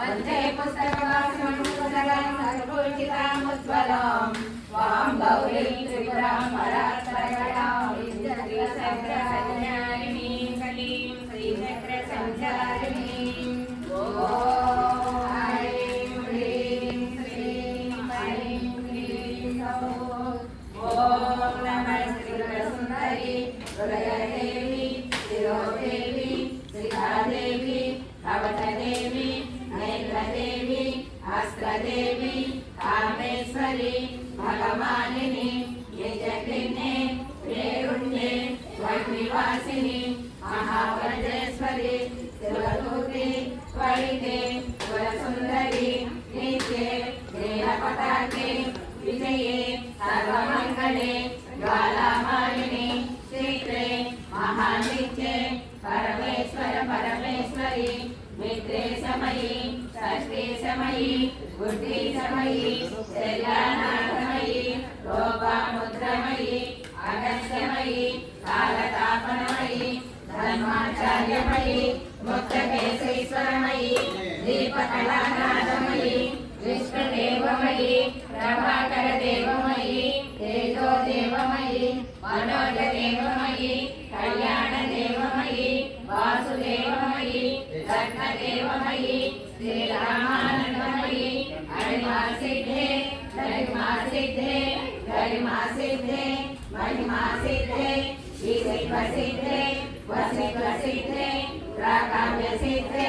वन्दे पुस्तकवासिनं सकलं सर्वोचितामुज्ज्वलं वां गौरीं त्रिपुरां वरात्परगणां विद्यासंग्रहज्ञानिनीं कलीं श्रीचक्रसञ्चारिणीं ॐ ऐं ह्रीं श्रीं ऐं क्लीं सौः ॐ नमः श्रीवरसुन्दरी हृदयदेवी शिरोदेवी श्रीधादेवी भवतदेवी नेत्रदेवी अस्त्रदेवी कामेश्वरी भगवानिनी निजगिन्ने प्रेरुण्ये वैनिवासिनी महावज्रेश्वरी शिवदूते त्वरिते वरसुन्दरी नित्ये नीलपताके विजये सर्वमङ्गले ज्वालामालिनी शीघ्रे महानित्ये परमेश्वर परमेश्वरी मित्रे समयी षष्ठी समयी बुद्धि समयी शैलानाथमयी लोपामुद्रमयी अगस्त्यमयी कालतापनमयी धर्माचार्यमयी मुक्तकेशेश्वरमयी दीपकलानाथमयी विष्णुदेवमयी प्रभाकरदेवमयी तेजोदेवमयी मनोजदेवमयी कल्याणदेवमयी वासुदेवमयी रत्नदेवमयी श्रीरामानन्दमयी अणिमासिद्धे गरिमासिद्धे गरिमासिद्धे महिमासिद्धे श्रीसिद्धे वसिद्धे प्राकाम्यसिद्धे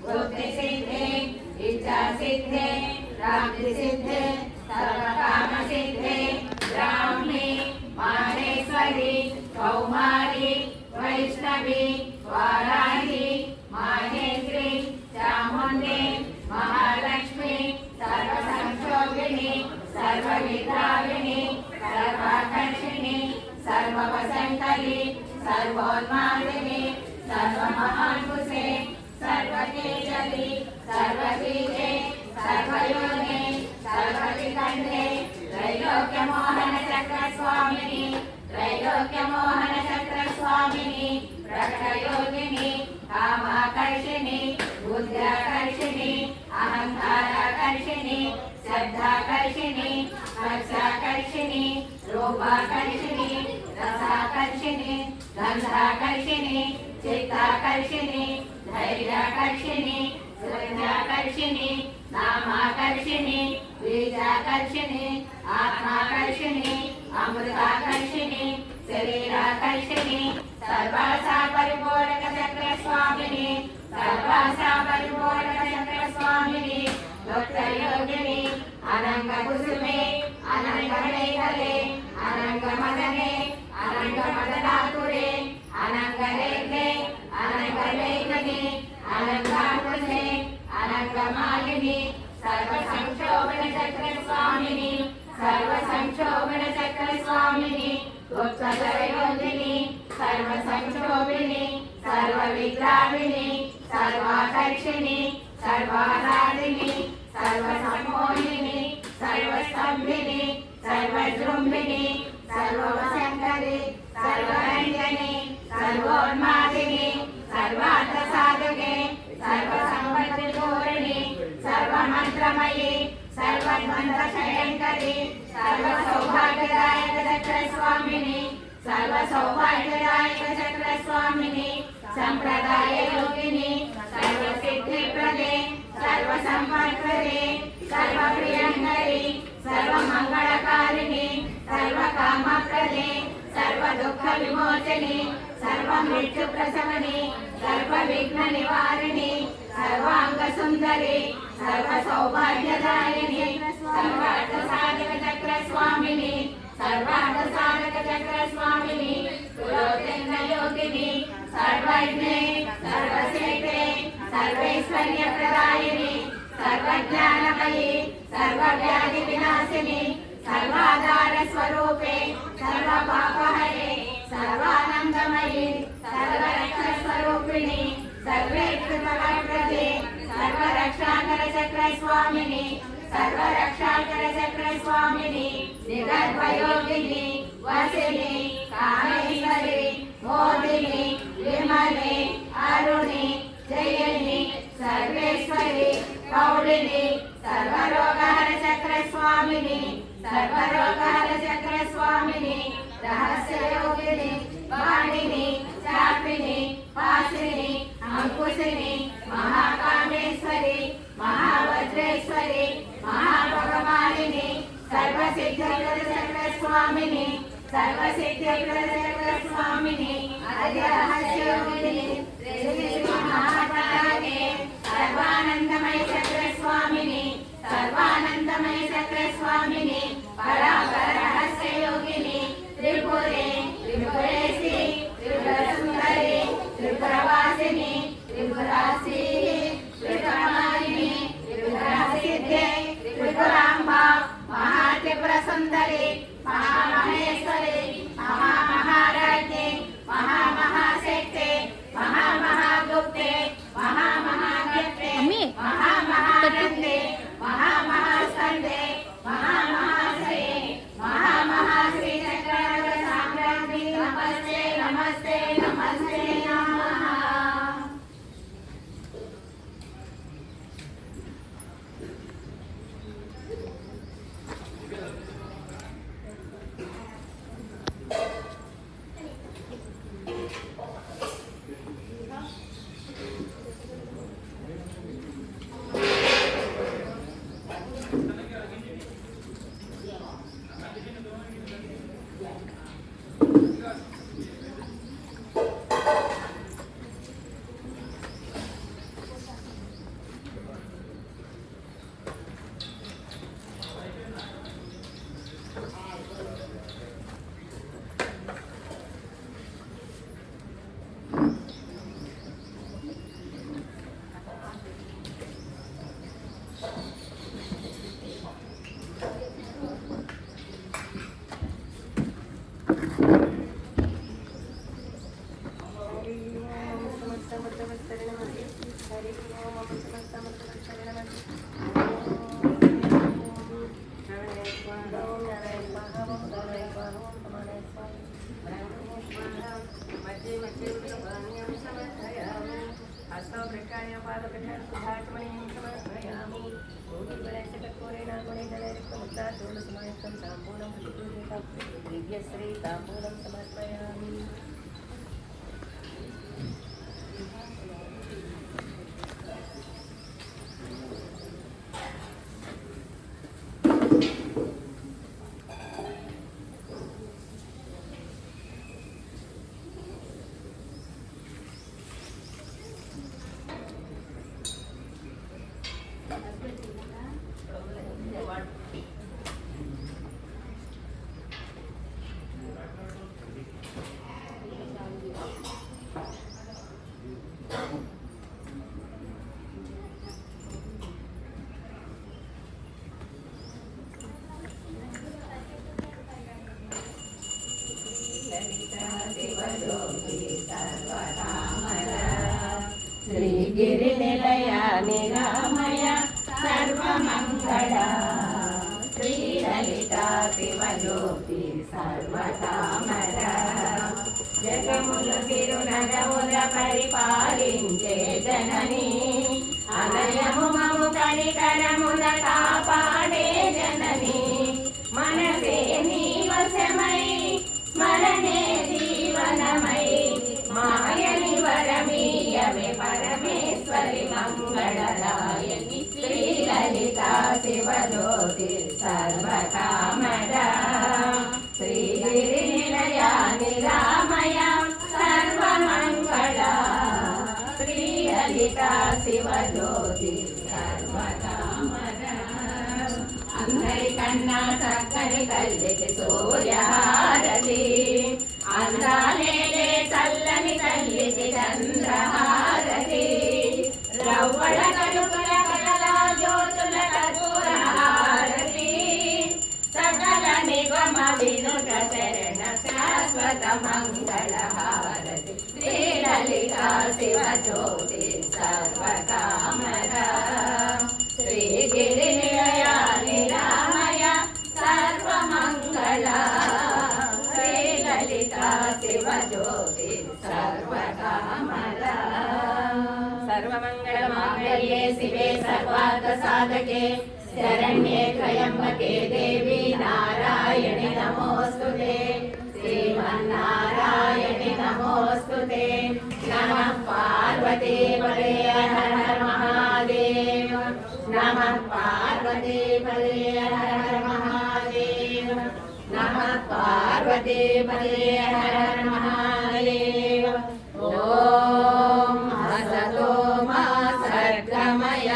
गुप्तसिद्धे इच्छासिद्धे प्राप्तिसिद्धे सर्वकामसिद्धे ब्राह्मी माहेश्वरी कौमारी वैष्णवी वाराही माहेश्वरी चामुण्डी महालक्ष्मी सर्वसंक्षोभिनी सर्वविद्राविणी सर्वाकर्षिणी सर्ववसंकरी सर्वोन्मादिनी सर्वमहाकुशे सर्वतेजली सर्वबीजे सर्वयोगे सर्वविकण्ठे त्रैलोक्यमोहन चक्रस्वामिनी त्रैलोक्यमोहन चक्रस्वामिनी प्रकटयोगिनी कामाकर्षिणी बुद्ध्याकर्षिणी अहंकाराकर्षिणी श्रद्धाकर्षिणी स्पर्शाकर्षिणी रूपाकर्षिणी रसाकर्षिणी गंधाकर्षिणी चित्ताकर्षिणी धैर्याकर्षिणी सृजाकर्षिणी नामाकर्षिणी बीजाकर्षिणी आत्माकर्षिणी अमृताकर्षिणी शरीराकर्षिणी सर्वासा परिपूरक चक्रस्वामिनी सर्वासा परिपूरक चक्रस्वामिनी भक्तयोगिनी अनंगकुसुमे अनंगलेखले अनंगमदने अनंगमदनातुरे अनंगलेखे अनंगलेखने अनंगाकुशे अनंगमालिनी सर्वसंक्षोभन चक्रस्वामिनी सर्वसंक्षोभन चक्रस्वामिनी गुप्तधरयोगिनी सर्वसंक्षोभिनी सर्वविद्राविणी सर्वाकर्षिणी सर्वाराधिनी सर्वसम्मोहिनी सर्वस्तंभिनी सर्वजृंभिनी सर्ववशंकरी सर्वरंजनी सर्वोन्मादिनी सर्वार्थसाधके सर्वसंपत्तिपूरिणी सर्वमंत्रमयी सर्वद्वन्द्वशयंकरी सर्वसौभाग्यदायक चक्रस्वामिनी सर्वसौभाग्यदायक चक्रस्वामिनी संप्रदाय योगिनी सर्वसिद्धिप्रदे सर्वसंपत्प्रदे सर्वप्रियंकरी सर्वमंगलकारिणी सर्वकामप्रदे सर्वदुःखविमोचनी सर्वमृत्युप्रशमनी सर्वविघ्ननिवारिणी सर्वांगसुंदरी सर्वसौभाग्यदायिनी सर्वार्थसाधक चक्रस्वामिनी सर्वार्थसाधक चक्रस्वामिनी पुरोहितयोगिनी सर्वज्ञे सर्वशक्ते सर्वैश्वर्यप्रदायिनी सर्वज्ञानमयी सर्वव्याधिविनाशिनी सर्वाधारस्वरूपे सर्वपापहरे सर्वानन्दमयी सर्वरक्षस्वरूपिणी सर्वेक्षुतवरप्रदे सर्वरक्षाकर चक्रस्वामिनी सर्वरक्षाकर चक्रस्वामिनी निगर्भयोगिनी वसिनी कामेश्वरी मोदिनी विमले अरुणी जयिनी सर्वेश्वरी सर्वरोगहर चक्र स्वामिनी रहस्ययोगिनी वाणिनी चापिनी पाशिनी अंकुशिनी महाकामेश्वरी महावज्रेश्वरी महाभगवानिनी सर्वसिद्धिप्रद चक्र स्वामिनी सर्वसिद्धिप्रद चक्र स्वामिनी रहस्ययोगिनी महाकामे सर्वानंदमय चक्र स्वामिनी सर्वानंदमय चक्र स्वामिनी परापर रहस्य योगिनी त्रिपुरे त्रिपुरेशी त्रिपुरसुंदरी त्रिपुरवासिनी त्रिपुरासी त्रिपुरमालिनी त्रिपुरसिद्धे त्रिपुरांबा महात्रिपुरसुंदरी महामहेश्वरी महामहाराज्ञी महामहाशक्ते महामहागुप्ते महामहाज्ञते महामहानंदे महामहास्कंदे महामहाश्री महामहाश्री चक्र साम्राज्ञी नमस्ते नमस्ते नमस्ते नमः। दिव्यश्री तांबूलं समर्पयामि। गिरिनिलया निरामय सर्वमङ्गला श्रीललिता शिवज्योति सर्वकामरा जगमुल तिरुनगमुल परिपालिंचे जननी అనయము మము కనికరమున కాపాడే జనని మనసే నీ వశమై స్మరణే జీవనమై మాయని వరమీయవే పరమేశ్వరి మంగళదాయని శ్రీలలితా శివజ్యోతి సర్వకామదా శ్రీగిరినిలయా నిరామయ సర్వమంగళా శ్రీలలితా శివజ్యోతి సర్వకామదా అందరికన్నా చక్కని తల్లికి సూర్యహారతి అందాలేలే చల్లని తల్లికి చంద్రహారతి రవ్వళ కలుపుల కళల జ్యోతుల కర్పూరహారతి సకల నిగమ వినుత శరణ శాశ్వత మంగళహారతి శ్రీలలితా శివజ్యోతి సర్వకామదా శ్రీగిరినిలయా నిరామయ సర్వమంగళా శ్రీలలితా శివజ్యోతి సర్వకామదా సర్వమంగళమాంగళ్యే శివే సర్వార్థ సాధకే శరణ్యే త్రయంబకే దేవి నారాయణి నమోస్తుతే శ్రీమన్నారాయణి నమోస్తుతే నమః పార్వతీపదే హర హర మహాదేవ నమః పార్వతీపదే హర హర మహాదేవ నమః పార్వతీపదే హర హర మహాదేవ ఓం హసతో మా సద్గమయ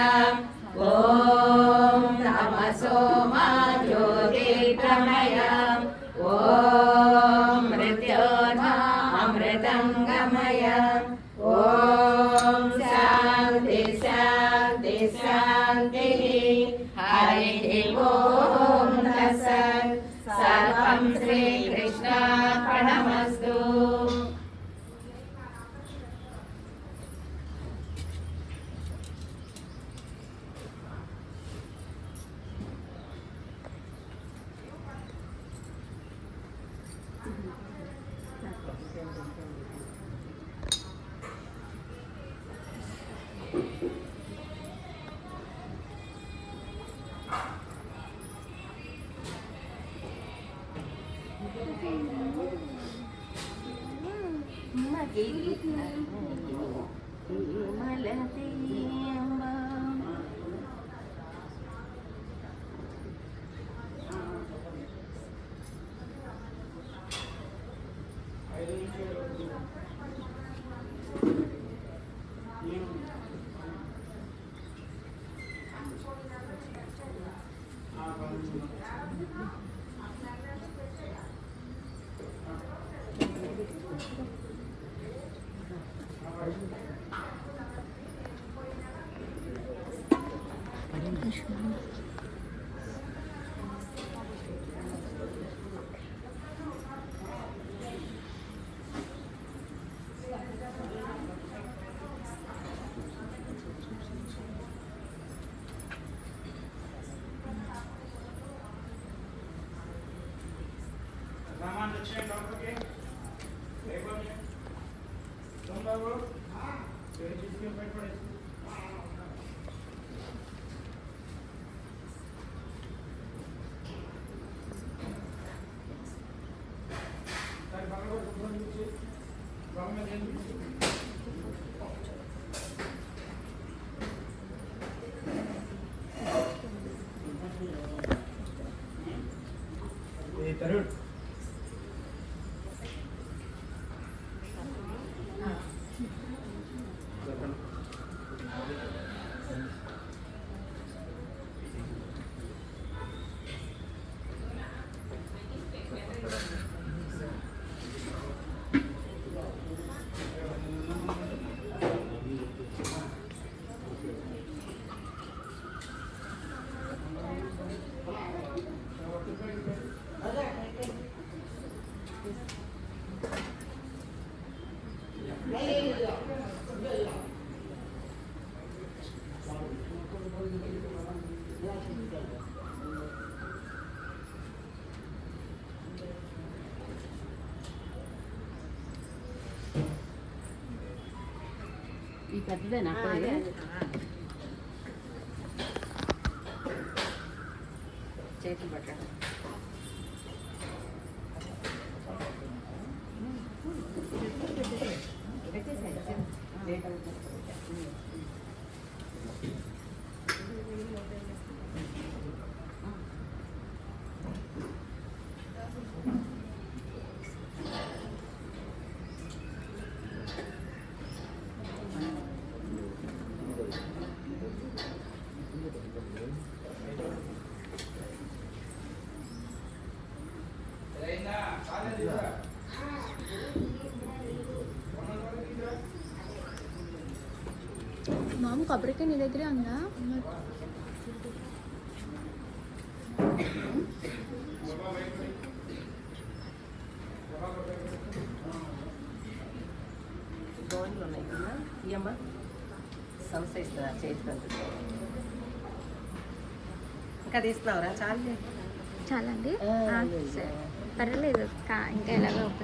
ఓం తమసో మా జ్యోతిర్గమయ ఓం మృత్యోర్మా అమృతంగమయ ఓం శాంతి శాంతి శాంతి హరి ఓం తత్సత్ సర్వం శ్రీకృష్ణార్పణమస్తు. सामान अच्छे डॉक्टर के लेबर में तुम बाबू तेरी चीज के ऊपर पड़े ताकि बाबू को दूसरा नीचे बाबू में देंगे ये तरुण ఈ పెద్దదేనా చేతులు పట్టడం మామ కొబ్బరికాయ నీ దగ్గరే ఉందా? గోన్లు ఉన్నాయి కదా ఇయ్యమ్మ సంస్థ ఇస్తుందా చేతి ఇంకా తీస్తున్నావురా చాలు చాలా అండి ఆ, సరే పర్వాలేదు ఇంకా ఎలాగో ఓపెన్